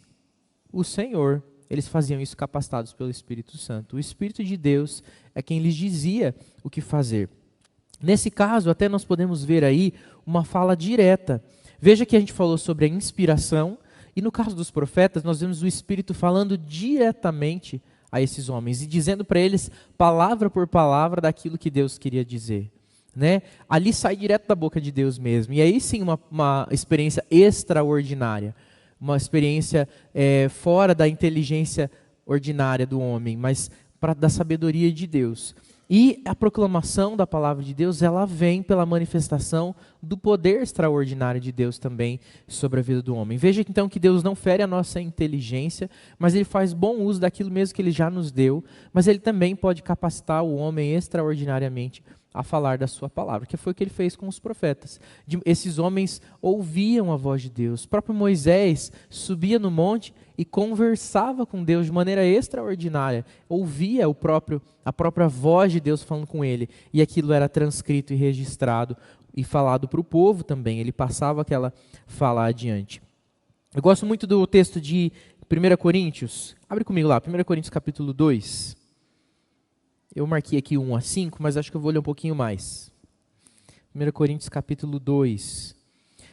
o Senhor. eles faziam isso capacitados pelo Espírito Santo. O Espírito de Deus é quem lhes dizia o que fazer. Nesse caso, até nós podemos ver aí uma fala direta. Veja que a gente falou sobre a inspiração, e no caso dos profetas, nós vemos o Espírito falando diretamente a esses homens e dizendo para eles, palavra por palavra, daquilo que Deus queria dizer. Né? Ali sai direto da boca de Deus mesmo. E aí sim uma experiência extraordinária. Uma experiência fora da inteligência ordinária do homem, mas da sabedoria de Deus. E a proclamação da palavra de Deus, ela vem pela manifestação do poder extraordinário de Deus também sobre a vida do homem. Veja então que Deus não fere a nossa inteligência, mas Ele faz bom uso daquilo mesmo que Ele já nos deu, mas Ele também pode capacitar o homem extraordinariamente a falar da sua palavra, que foi o que Ele fez com os profetas. Esses homens ouviam a voz de Deus. O próprio Moisés subia no monte e conversava com Deus de maneira extraordinária, ouvia a própria voz de Deus falando com ele, e aquilo era transcrito e registrado e falado para o povo também, ele passava aquela fala adiante. Eu gosto muito do texto de 1 Coríntios, abre comigo lá, 1 Coríntios capítulo 2, eu marquei aqui 1 a 5, mas acho que eu vou ler um pouquinho mais. 1 Coríntios capítulo 2,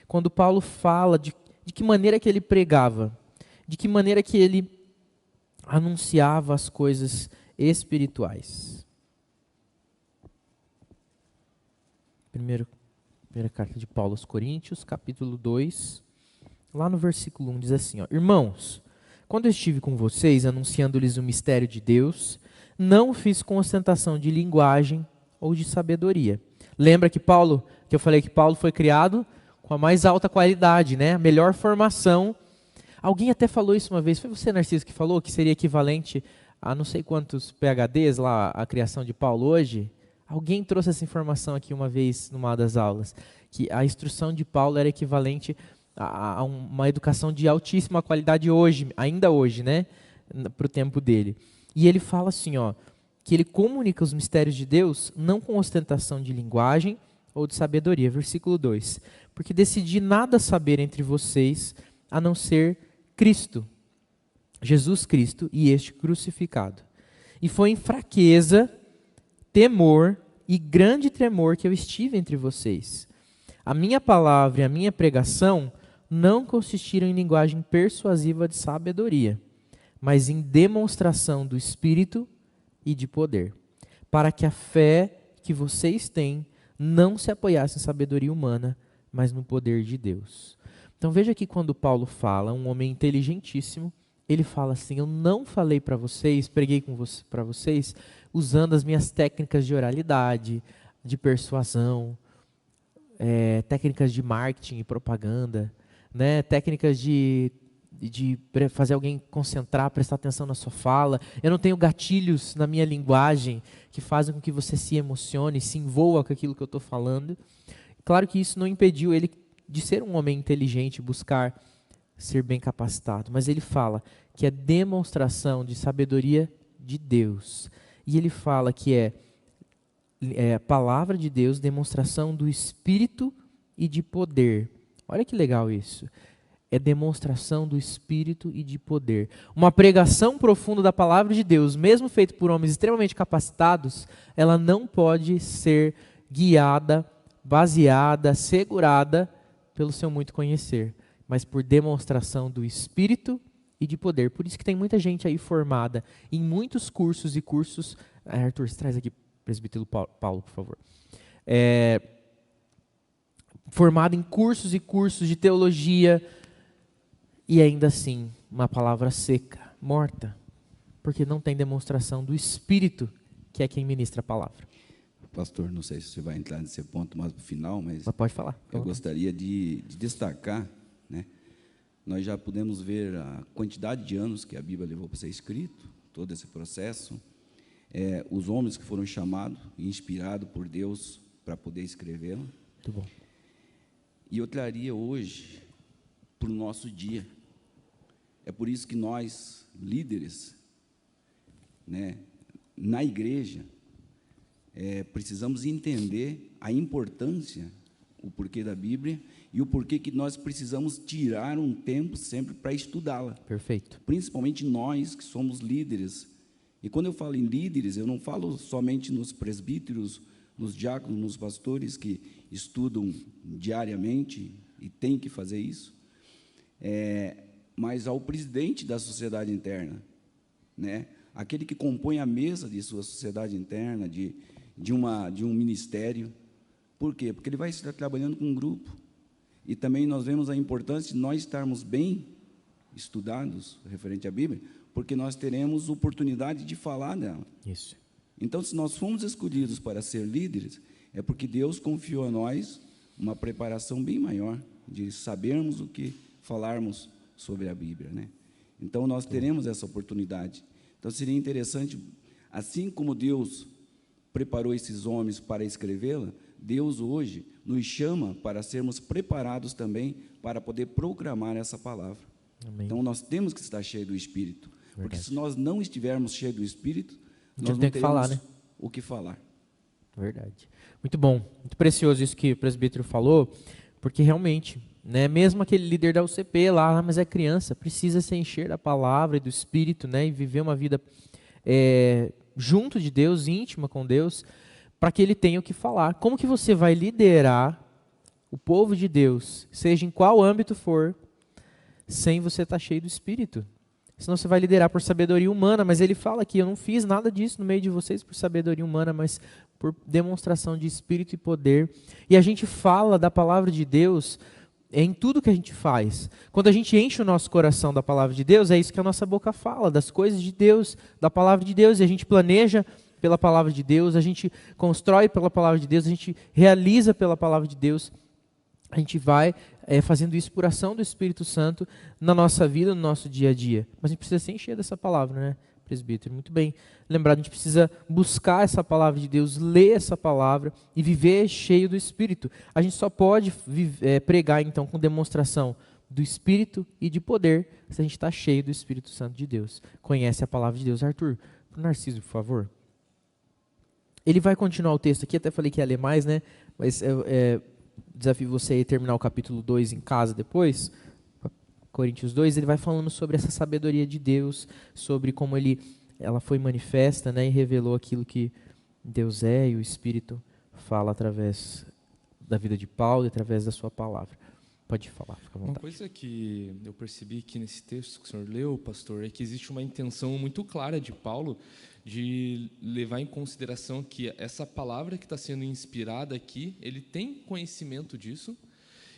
quando Paulo fala de que maneira que ele pregava, de que maneira que ele anunciava as coisas espirituais. Primeira carta de Paulo aos Coríntios, capítulo 2, lá no versículo 1, diz assim, ó, irmãos, quando eu estive com vocês, anunciando-lhes o mistério de Deus, não fiz com ostentação de linguagem ou de sabedoria. Lembra que eu falei que Paulo foi criado com a mais alta qualidade, né? A melhor formação. Alguém até falou isso uma vez, foi você, Narciso, que falou que seria equivalente a não sei quantos PhDs lá, a criação de Paulo hoje? Alguém trouxe essa informação aqui uma vez numa das aulas, que a instrução de Paulo era equivalente a uma educação de altíssima qualidade hoje, ainda hoje, né? Para o tempo dele. E ele fala assim, ó, que ele comunica os mistérios de Deus não com ostentação de linguagem ou de sabedoria. Versículo 2. Porque decidi nada saber entre vocês a não ser Cristo, Jesus Cristo e este crucificado. E foi em fraqueza, temor e grande tremor que eu estive entre vocês. A minha palavra e a minha pregação não consistiram em linguagem persuasiva de sabedoria, mas em demonstração do Espírito e de poder, para que a fé que vocês têm não se apoiasse em sabedoria humana, mas no poder de Deus. Então veja que quando Paulo fala, um homem inteligentíssimo, ele fala assim, eu não falei para vocês, preguei para vocês, usando as minhas técnicas de oralidade, de persuasão, técnicas de marketing e propaganda, né, técnicas de fazer alguém concentrar, prestar atenção na sua fala. Eu não tenho gatilhos na minha linguagem que fazem com que você se emocione, se envolva com aquilo que eu estou falando. Claro que isso não impediu ele de ser um homem inteligente, buscar ser bem capacitado, mas ele fala que é demonstração de sabedoria de Deus. E ele fala que é a palavra de Deus, demonstração do Espírito e de poder. Olha que legal isso. É demonstração do Espírito e de poder. Uma pregação profunda da palavra de Deus, mesmo feita por homens extremamente capacitados, ela não pode ser guiada, baseada, segurada pelo seu muito conhecer, mas por demonstração do Espírito e de poder. Por isso que tem muita gente aí formada em muitos cursos e cursos... Arthur, traz aqui, presbítero Paulo, por favor. Formado em cursos e cursos de teologia, e ainda assim, uma palavra seca, morta, porque não tem demonstração do Espírito, que é quem ministra a palavra. Pastor, não sei se você vai entrar nesse ponto mais para o final, mas pode falar. Eu gostaria de destacar, né? Nós já podemos ver a quantidade de anos que a Bíblia levou para ser escrito, todo esse processo, os homens que foram chamados e inspirados por Deus para poder escrevê-la. Muito bom. E eu traria hoje para o nosso dia. É por isso que nós, líderes, né, na igreja, precisamos entender a importância, o porquê da Bíblia e o porquê que nós precisamos tirar um tempo sempre para estudá-la. Perfeito. Principalmente nós que somos líderes. E quando eu falo em líderes, eu não falo somente nos presbíteros, nos diáconos, nos pastores que estudam diariamente e têm que fazer isso, mas ao presidente da sociedade interna, né? Aquele que compõe a mesa de sua sociedade interna, de um ministério. Por quê? Porque ele vai estar trabalhando com um grupo. E também nós vemos a importância de nós estarmos bem estudados referente à Bíblia, porque nós teremos oportunidade de falar dela. Isso. Então, se nós fomos escolhidos para ser líderes, é porque Deus confiou a nós uma preparação bem maior, de sabermos o que falarmos sobre a Bíblia, né? Então, nós teremos essa oportunidade. Então, seria interessante, assim como Deus preparou esses homens para escrevê-la, Deus hoje nos chama para sermos preparados também para poder proclamar essa palavra. Amém. Então, nós temos que estar cheios do Espírito, porque Verdade. se nós não estivermos cheios do Espírito, A gente nós não não tem o que teremos falar, né? o que falar. Verdade. Muito bom, muito precioso isso que o presbítero falou, porque realmente, né, mesmo aquele líder da UCP lá, mas é criança, precisa se encher da palavra e do Espírito, né, e viver uma vida junto de Deus, íntima com Deus, para que ele tenha o que falar. Como que você vai liderar o povo de Deus, seja em qual âmbito for, sem você estar cheio do Espírito? Senão você vai liderar por sabedoria humana, mas ele fala aqui, eu não fiz nada disso no meio de vocês por sabedoria humana, mas por demonstração de Espírito e poder. E a gente fala da palavra de Deus em tudo que a gente faz. Quando a gente enche o nosso coração da palavra de Deus, é isso que a nossa boca fala, das coisas de Deus, da palavra de Deus, e a gente planeja pela palavra de Deus, a gente constrói pela palavra de Deus, a gente realiza pela palavra de Deus, a gente vai fazendo isso por ação do Espírito Santo na nossa vida, no nosso dia a dia. Mas a gente precisa se encher dessa palavra, né, presbítero? Muito bem lembrado, a gente precisa buscar essa palavra de Deus, ler essa palavra e viver cheio do Espírito. A gente só pode pregar, então, com demonstração do Espírito e de poder, se a gente está cheio do Espírito Santo de Deus. Conhece a palavra de Deus. Arthur, para o Narciso, por favor. Ele vai continuar o texto aqui, até falei que ia ler mais, né? Mas desafio você a terminar o capítulo 2 em casa depois, Coríntios 2, ele vai falando sobre essa sabedoria de Deus, sobre como ela foi manifesta, né, e revelou aquilo que Deus é, e o Espírito fala através da vida de Paulo e através da sua palavra. Pode falar, fica à vontade. Uma coisa que eu percebi aqui nesse texto que o senhor leu, pastor, é que existe uma intenção muito clara de Paulo de levar em consideração que essa palavra que está sendo inspirada aqui, ele tem conhecimento disso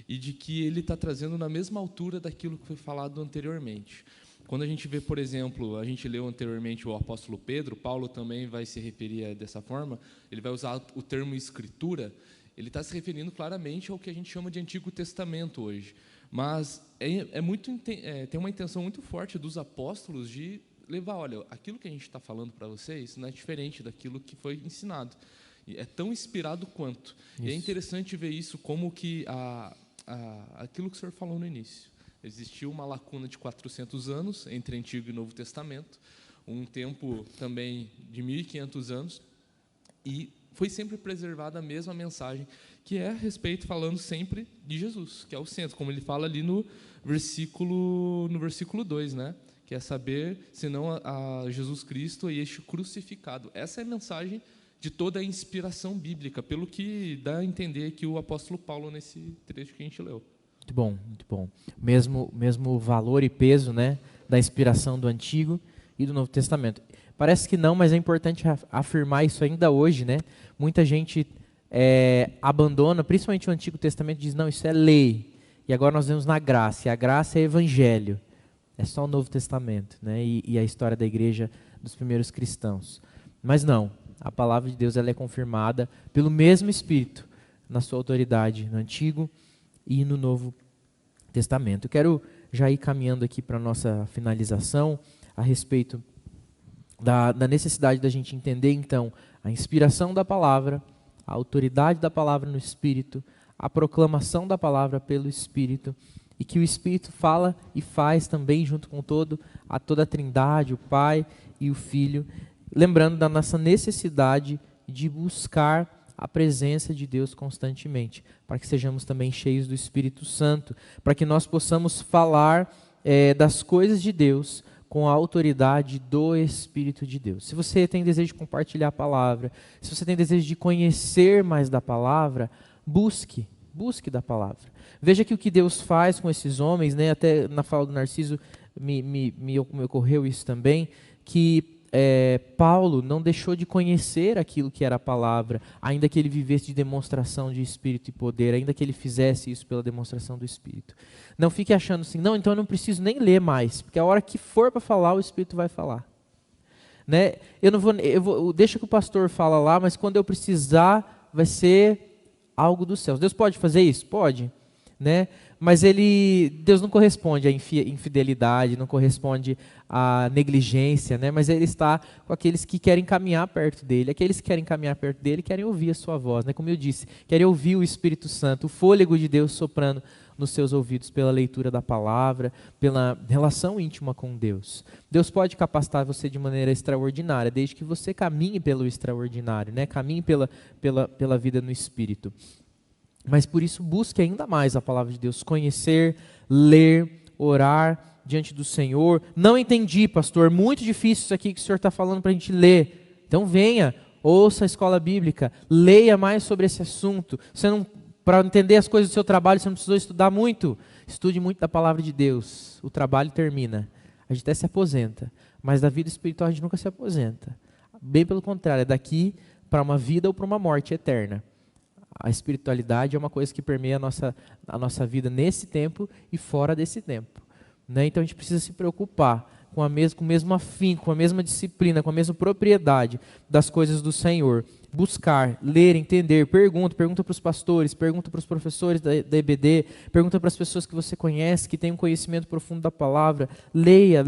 e de que ele está trazendo na mesma altura daquilo que foi falado anteriormente. Quando a gente vê, por exemplo, a gente leu anteriormente o apóstolo Pedro, Paulo também vai se referir dessa forma, ele vai usar o termo escritura, ele está se referindo claramente ao que a gente chama de Antigo Testamento hoje. Mas tem uma intenção muito forte dos apóstolos de levar, olha, aquilo que a gente está falando para vocês não é diferente daquilo que foi ensinado. É tão inspirado quanto. Isso. E é interessante ver isso como que aquilo que o senhor falou no início. Existiu uma lacuna de 400 anos entre Antigo e Novo Testamento, um tempo também de 1.500 anos, e foi sempre preservada a mesma mensagem, que é a respeito, falando sempre de Jesus, que é o centro, como ele fala ali no versículo 2, né? Que é saber, senão a Jesus Cristo e este crucificado. Essa é a mensagem de toda a inspiração bíblica, pelo que dá a entender que o apóstolo Paulo, nesse trecho que a gente leu. Muito bom, muito bom. Mesmo valor e peso, né, da inspiração do Antigo e do Novo Testamento. Parece que não, mas é importante afirmar isso ainda hoje, né? Muita gente abandona, principalmente o Antigo Testamento, diz, não, isso é lei. E agora nós vemos na graça, e a graça é evangelho. É só o Novo Testamento, né? E a história da igreja dos primeiros cristãos. Mas não, a palavra de Deus ela é confirmada pelo mesmo Espírito, na sua autoridade, no Antigo e no Novo Testamento. Eu quero já ir caminhando aqui para a nossa finalização, a respeito da necessidade da gente entender, então, a inspiração da palavra, a autoridade da palavra no Espírito, a proclamação da palavra pelo Espírito, e que o Espírito fala e faz também junto com toda a Trindade, o Pai e o Filho, lembrando da nossa necessidade de buscar a presença de Deus constantemente, para que sejamos também cheios do Espírito Santo, para que nós possamos falar das coisas de Deus com a autoridade do Espírito de Deus. Se você tem desejo de compartilhar a palavra, se você tem desejo de conhecer mais da palavra, busque da palavra. Veja que o que Deus faz com esses homens, né, até na fala do Narciso me ocorreu isso também, que Paulo não deixou de conhecer aquilo que era a palavra, ainda que ele vivesse de demonstração de Espírito e poder, ainda que ele fizesse isso pela demonstração do Espírito. Não fique achando assim, não, então eu não preciso nem ler mais, porque a hora que for para falar, o Espírito vai falar. Né? Deixa que o pastor fala lá, mas quando eu precisar, vai ser algo dos céus. Deus pode fazer isso? Pode. Né? Mas Deus não corresponde à infidelidade, não corresponde à negligência, né? Mas Ele está com aqueles que querem caminhar perto dEle. Aqueles que querem caminhar perto dEle querem ouvir a sua voz, né? Como eu disse, querem ouvir o Espírito Santo, o fôlego de Deus soprando nos seus ouvidos pela leitura da palavra, pela relação íntima com Deus. Deus pode capacitar você de maneira extraordinária, desde que você caminhe pelo extraordinário, né? Caminhe pela vida no Espírito. Mas por isso busque ainda mais a palavra de Deus, conhecer, ler, orar diante do Senhor. Não entendi, pastor, muito difícil isso aqui que o senhor está falando para a gente ler. Então venha, ouça a escola bíblica, leia mais sobre esse assunto. Para entender as coisas do seu trabalho, você não precisou estudar muito. Estude muito da palavra de Deus. O trabalho termina. A gente até se aposenta, mas da vida espiritual a gente nunca se aposenta. Bem pelo contrário, é daqui para uma vida ou para uma morte eterna. A espiritualidade é uma coisa que permeia a nossa vida nesse tempo e fora desse tempo. Né? Então a gente precisa se preocupar com o mesmo afinco, com a mesma disciplina, com a mesma propriedade das coisas do Senhor. Buscar, ler, entender, pergunta para os pastores, pergunta para os professores da EBD, pergunta para as pessoas que você conhece, que têm um conhecimento profundo da palavra. Leia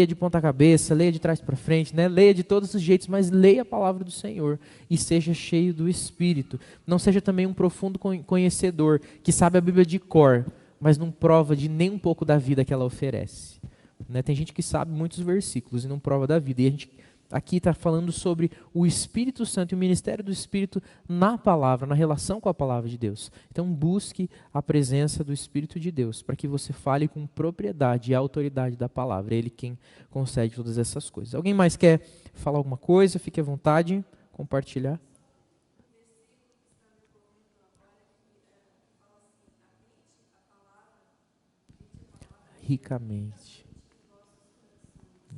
de ponta cabeça, leia de trás para frente, né? Leia de todos os jeitos, mas leia a palavra do Senhor e seja cheio do Espírito. Não seja também um profundo conhecedor, que sabe a Bíblia de cor, mas não prova de nem um pouco da vida que ela oferece. Né? Tem gente que sabe muitos versículos e não prova da vida, e a gente aqui está falando sobre o Espírito Santo e o ministério do Espírito na palavra, na relação com a palavra de Deus. Então busque a presença do Espírito de Deus, para que você fale com propriedade e autoridade da palavra. É Ele quem concede todas essas coisas. Alguém mais quer falar alguma coisa? Fique à vontade, compartilhar. Ricamente.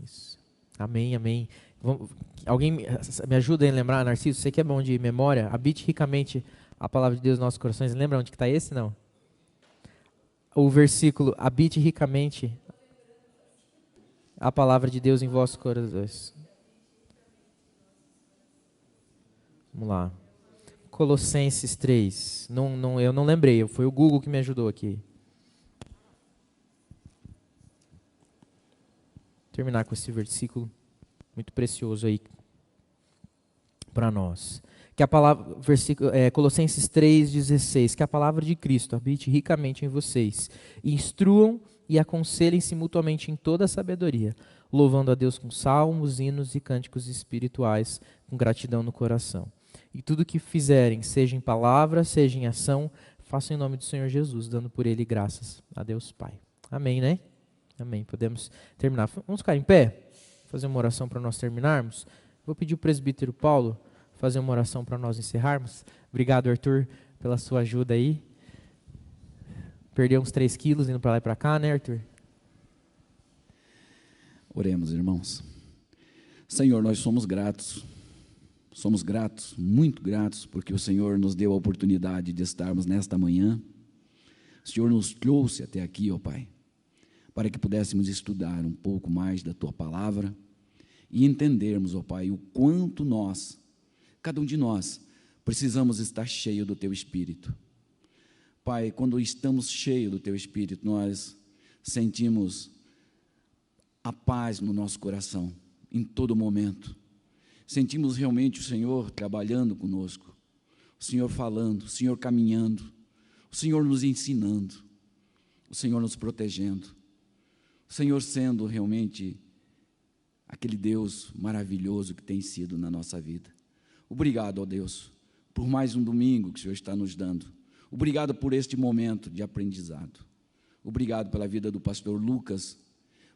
Isso. Amém, amém. Alguém me ajuda a lembrar, Narciso? Você que é bom de memória, habite ricamente a palavra de Deus nos nossos corações. Lembra onde está esse, não? O versículo, habite ricamente a palavra de Deus em vossos corações. Vamos lá. Colossenses 3. Eu não lembrei, foi o Google que me ajudou aqui. Terminar com esse versículo muito precioso aí para nós. Que a palavra, Colossenses 3,16, que a palavra de Cristo habite ricamente em vocês. Instruam e aconselhem-se mutuamente em toda a sabedoria, louvando a Deus com salmos, hinos e cânticos espirituais, com gratidão no coração. E tudo que fizerem, seja em palavra, seja em ação, façam em nome do Senhor Jesus, dando por Ele graças a Deus Pai. Amém, né? Amém. Podemos terminar. Vamos ficar em pé? Fazer uma oração para nós terminarmos. Vou pedir o presbítero Paulo fazer uma oração para nós encerrarmos. Obrigado, Arthur, pela sua ajuda aí. Perdeu uns 3 quilos indo para lá e para cá, né, Arthur? Oremos, irmãos. Senhor, nós somos gratos, muito gratos, porque o Senhor nos deu a oportunidade de estarmos nesta manhã. O Senhor nos trouxe até aqui, ó Pai, para que pudéssemos estudar um pouco mais da Tua Palavra e entendermos, ó Pai, o quanto nós, cada um de nós, precisamos estar cheio do Teu Espírito. Pai, quando estamos cheios do Teu Espírito, nós sentimos a paz no nosso coração, em todo momento. Sentimos realmente o Senhor trabalhando conosco, o Senhor falando, o Senhor caminhando, o Senhor nos ensinando, o Senhor nos protegendo, o Senhor sendo realmente aquele Deus maravilhoso que tem sido na nossa vida. Obrigado, ó Deus, por mais um domingo que o Senhor está nos dando. Obrigado por este momento de aprendizado. Obrigado pela vida do pastor Lucas,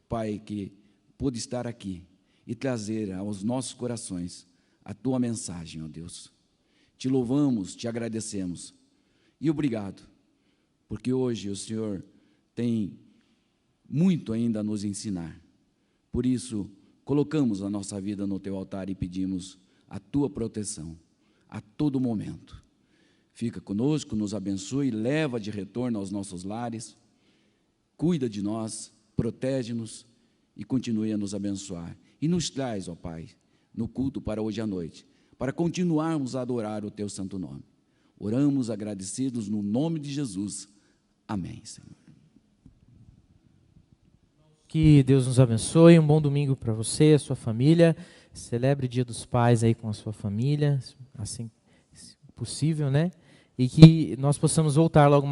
Pai, que pôde estar aqui e trazer aos nossos corações a Tua mensagem, ó Deus. Te louvamos, te agradecemos. E obrigado, porque hoje o Senhor tem muito ainda a nos ensinar. Por isso, colocamos a nossa vida no Teu altar e pedimos a Tua proteção a todo momento. Fica conosco, nos abençoe, leva de retorno aos nossos lares, cuida de nós, protege-nos e continue a nos abençoar. E nos traz, ó Pai, no culto para hoje à noite, para continuarmos a adorar o Teu santo nome. Oramos agradecidos no nome de Jesus. Amém, Senhor. Que Deus nos abençoe, um bom domingo para você, a sua família. Celebre o Dia dos Pais aí com a sua família, assim possível, né? E que nós possamos voltar logo mais